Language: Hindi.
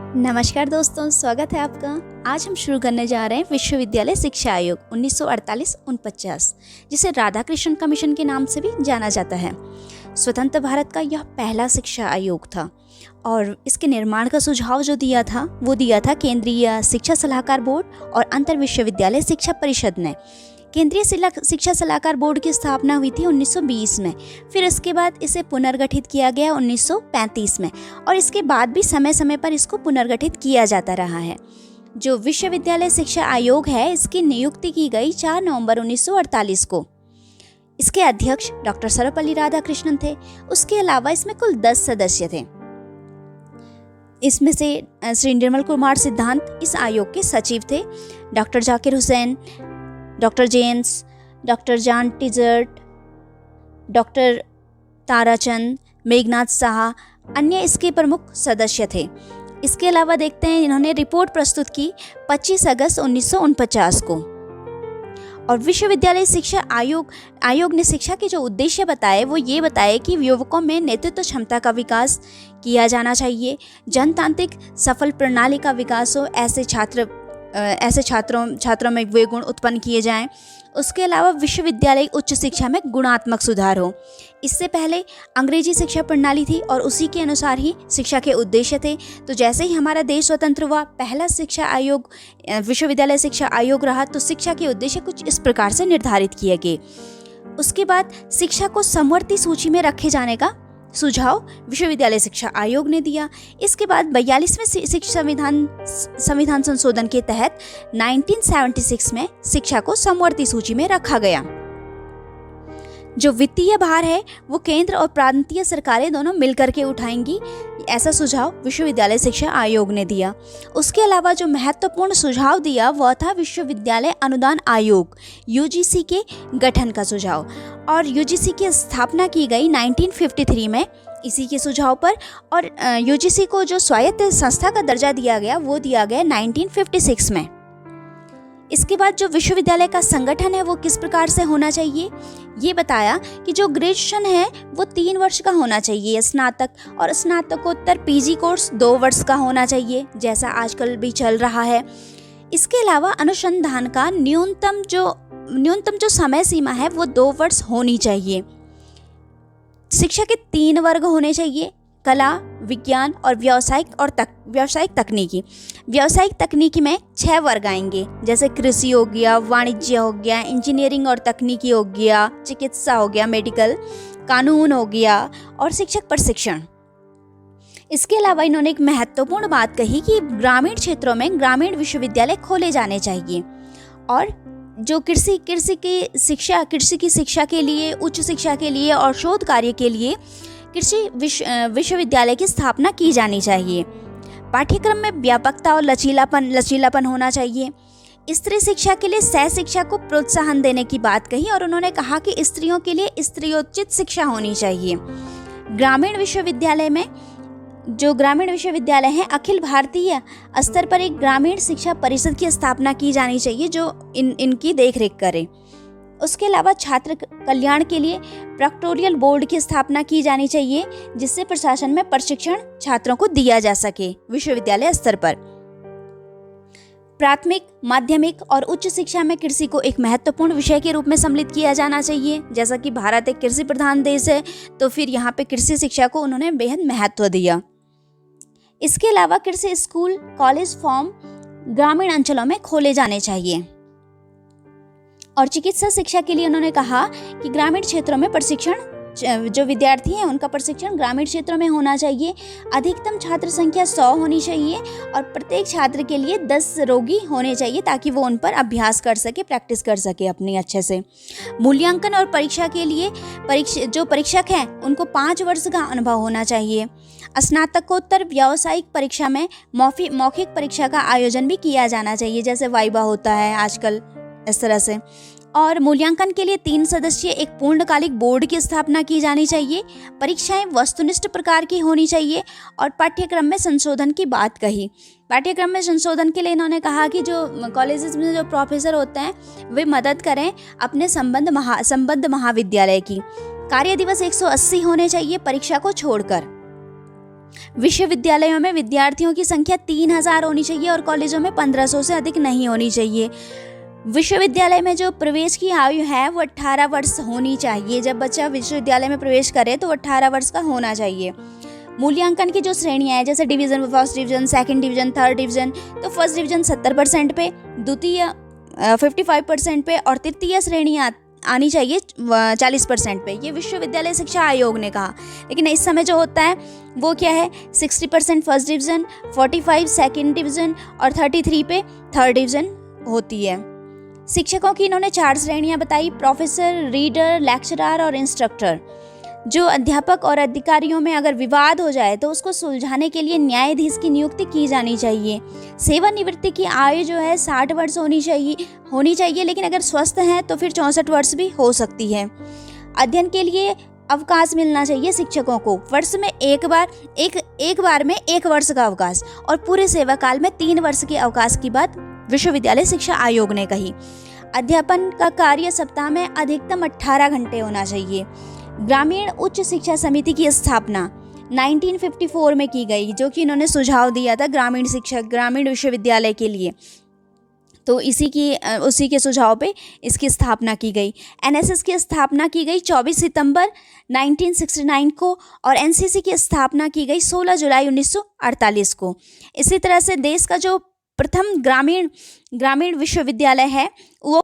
नमस्कार दोस्तों, स्वागत है आपका। आज हम शुरू करने जा रहे हैं विश्वविद्यालय शिक्षा आयोग 1948-49, जिसे राधा कृष्ण कमीशन के नाम से भी जाना जाता है। स्वतंत्र भारत का यह पहला शिक्षा आयोग था और इसके निर्माण का सुझाव जो दिया था केंद्रीय शिक्षा सलाहकार बोर्ड और अंतर विश्वविद्यालय शिक्षा परिषद ने। केंद्रीय शिक्षा सलाहकार बोर्ड की स्थापना हुई थी 1920 में। फिर इसके बाद इसे पुनर्गठित किया गया 1935 में और इसके बाद भी समय समय पर इसको पुनर्गठित किया जाता रहा है। जो विश्वविद्यालय शिक्षा आयोग है, इसकी नियुक्ति की गई 4 नवंबर 1948 को। इसके अध्यक्ष डॉक्टर सर्वपल्ली राधाकृष्णन थे। उसके अलावा इसमें कुल 10 सदस्य थे। इसमें से श्री निर्मल कुमार सिद्धांत इस आयोग के सचिव थे। Doctor Zakir Hussain, doctor James, doctor John Tigert, doctor Tarachand, Meghnath Saha अन्य इसके प्रमुख सदस्य थे। इसके अलावा देखते हैं, इन्होंने रिपोर्ट प्रस्तुत की 25 अगस्त 1949 को। और विश्वविद्यालय शिक्षा आयोग ने शिक्षा के जो उद्देश्य बताए वो ये बताए कि युवकों में नेतृत्व क्षमता का विकास किया जाना चाहिए, जनतांत्रिक सफल प्रणाली का विकास हो, ऐसे छात्रों में वे गुण उत्पन्न किए जाएं। उसके अलावा विश्वविद्यालय उच्च शिक्षा में गुणात्मक सुधार हो। इससे पहले अंग्रेजी शिक्षा प्रणाली थी और उसी के अनुसार ही शिक्षा के उद्देश्य थे। तो जैसे ही हमारा देश स्वतंत्र हुआ, पहला शिक्षा आयोग विश्वविद्यालय शिक्षा आयोग रहा, तो शिक्षा के उद्देश्य कुछ इस प्रकार से निर्धारित किए गए। उसके बाद शिक्षा को समवर्ती सूची में रखे जाने का सुझाव विश्वविद्यालय शिक्षा आयोग ने दिया। इसके बाद 42वें शिक्षा संविधान संशोधन के तहत 1976 में शिक्षा को समवर्ती सूची में रखा गया। जो वित्तीय भार है वो केंद्र और प्रांतीय सरकारें दोनों मिलकर के उठाएंगी, ऐसा सुझाव विश्वविद्यालय शिक्षा आयोग ने दिया। उसके अलावा जो महत्वपूर्ण सुझाव दिया वह था विश्वविद्यालय अनुदान आयोग यूजीसी के गठन का सुझाव। और यूजीसी की स्थापना की गई 1953 में इसी के सुझाव पर। और यूजीसी को जो स्वायत्त संस्था का दर्जा दिया गया वो दिया गया 1956 में। इसके बाद जो विश्वविद्यालय का संगठन है वो किस प्रकार से होना चाहिए, ये बताया कि जो ग्रेजुएशन है वो 3 वर्ष का होना चाहिए, स्नातक और स्नातकोत्तर पीजी कोर्स 2 वर्ष का होना चाहिए, जैसा आजकल भी चल रहा है। इसके अलावा अनुसंधान का न्यूनतम जो समय सीमा है वो 2 वर्ष होनी चाहिए। शिक्षा के 3 वर्ग होने चाहिए, कला, विज्ञान और व्यावसायिक तकनीकी। व्यावसायिक तकनीकी में 6 वर्ग आएंगे, जैसे कृषि हो गया, वाणिज्य हो गया, इंजीनियरिंग और तकनीकी हो गया, चिकित्सा हो गया, मेडिकल, कानून हो गया और शिक्षक प्रशिक्षण। इसके अलावा इन्होंने एक महत्वपूर्ण बात कही कि ग्रामीण क्षेत्रों में ग्रामीण विश्वविद्यालय खोले जाने चाहिए और जो कृषि की शिक्षा के लिए, उच्च शिक्षा के लिए और शोध कार्य के लिए कृषि विश्वविद्यालय की स्थापना की जानी चाहिए। पाठ्यक्रम में व्यापकता और लचीलापन होना चाहिए। स्त्री शिक्षा के लिए सह शिक्षा को प्रोत्साहन देने की बात कही और उन्होंने कहा कि स्त्रियों के लिए स्त्रियोचित शिक्षा होनी चाहिए। ग्रामीण विश्वविद्यालय हैं, अखिल भारतीय स्तर पर एक ग्रामीण शिक्षा परिषद की स्थापना की जानी चाहिए जो इनकी देखरेख करे। उसके अलावा छात्र कल्याण के लिए प्रोक्टोरियल बोर्ड की स्थापना की जानी चाहिए, जिससे प्रशासन में प्रशिक्षण छात्रों को दिया जा सके विश्वविद्यालय स्तर पर। प्राथमिक, माध्यमिक और उच्च शिक्षा में कृषि को एक महत्वपूर्ण विषय के रूप में सम्मिलित किया जाना चाहिए। जैसा कि भारत एक कृषि प्रधान देश है, तो फिर यहाँ पे कृषि शिक्षा को उन्होंने बेहद महत्व दिया। इसके अलावा कृषि स्कूल, कॉलेज, फॉर्म ग्रामीण अंचलों में खोले जाने चाहिए। और चिकित्सा शिक्षा के लिए उन्होंने कहा कि ग्रामीण क्षेत्रों में प्रशिक्षण, जो विद्यार्थी हैं उनका प्रशिक्षण ग्रामीण क्षेत्रों में होना चाहिए। अधिकतम छात्र संख्या 100 होनी चाहिए और प्रत्येक छात्र के लिए 10 रोगी होने चाहिए, ताकि वो उन पर अभ्यास कर सके, प्रैक्टिस कर सके अपनी अच्छे से। मूल्यांकन और परीक्षा के लिए जो परीक्षक हैं उनको 5 वर्ष का अनुभव होना चाहिए। स्नातकोत्तर व्यावसायिक परीक्षा में मौखिक परीक्षा का आयोजन भी किया जाना चाहिए, जैसे वाइवा होता है आजकल, इस तरह से। और मूल्यांकन के लिए 3 सदस्यीय एक पूर्णकालिक बोर्ड की स्थापना की जानी चाहिए। परीक्षाएं वस्तुनिष्ठ प्रकार की होनी चाहिए और पाठ्यक्रम में संशोधन की बात कही। पाठ्यक्रम में संशोधन के लिए इन्होंने कहा कि जो कॉलेजेस में जो प्रोफेसर होते हैं वे मदद करें अपने संबद्ध महाविद्यालय की। कार्य दिवस 180 होने चाहिए परीक्षा को छोड़कर। विश्वविद्यालयों में विद्यार्थियों की संख्या 3000 होनी चाहिए और कॉलेजों में 1500 से अधिक नहीं होनी चाहिए। विश्वविद्यालय में जो प्रवेश की आयु है वो 18 वर्ष होनी चाहिए। जब बच्चा विश्वविद्यालय में प्रवेश करे तो वो 18 वर्ष का होना चाहिए। मूल्यांकन की जो श्रेणियाँ हैं जैसे division, first division, second division, third division, तो फर्स्ट डिवीज़न 70% पे, द्वितीय 55% पे और तृतीय श्रेणियाँ आनी चाहिए 40% पे। ये विश्वविद्यालय शिक्षा आयोग ने कहा। लेकिन इस समय जो होता है वो क्या है, 60% फर्स्ट डिवीज़न, 45 सेकंड डिवीज़न और 33 पे थर्ड डिवीज़न होती है। शिक्षकों की इन्होंने 4 श्रेणियां बताई, प्रोफेसर, रीडर, लेक्चरर और इंस्ट्रक्टर। जो अध्यापक और अधिकारियों में अगर विवाद हो जाए तो उसको सुलझाने के लिए न्यायाधीश की नियुक्ति की जानी चाहिए। सेवानिवृत्ति की आयु जो है 60 वर्ष होनी चाहिए, लेकिन अगर स्वस्थ हैं तो फिर 64 वर्ष भी हो सकती है। अध्ययन के लिए अवकाश मिलना चाहिए शिक्षकों को, वर्ष में एक बार में 1 वर्ष का अवकाश और पूरे सेवा काल में 3 वर्ष के अवकाश की बात विश्वविद्यालय शिक्षा आयोग ने कही। अध्यापन का कार्य सप्ताह में अधिकतम 18 घंटे होना चाहिए। ग्रामीण उच्च शिक्षा समिति की स्थापना 1954 में की गई, जो कि इन्होंने सुझाव दिया था ग्रामीण विश्वविद्यालय के लिए। तो उसी के सुझाव पे इसकी स्थापना की गई। एनएसएस की स्थापना की गई 24 सितंबर 1969 को और एनसीसी की स्थापना की गई 16 जुलाई 1948 को। इसी तरह से देश का जो प्रथम ग्रामीण विश्वविद्यालय है वो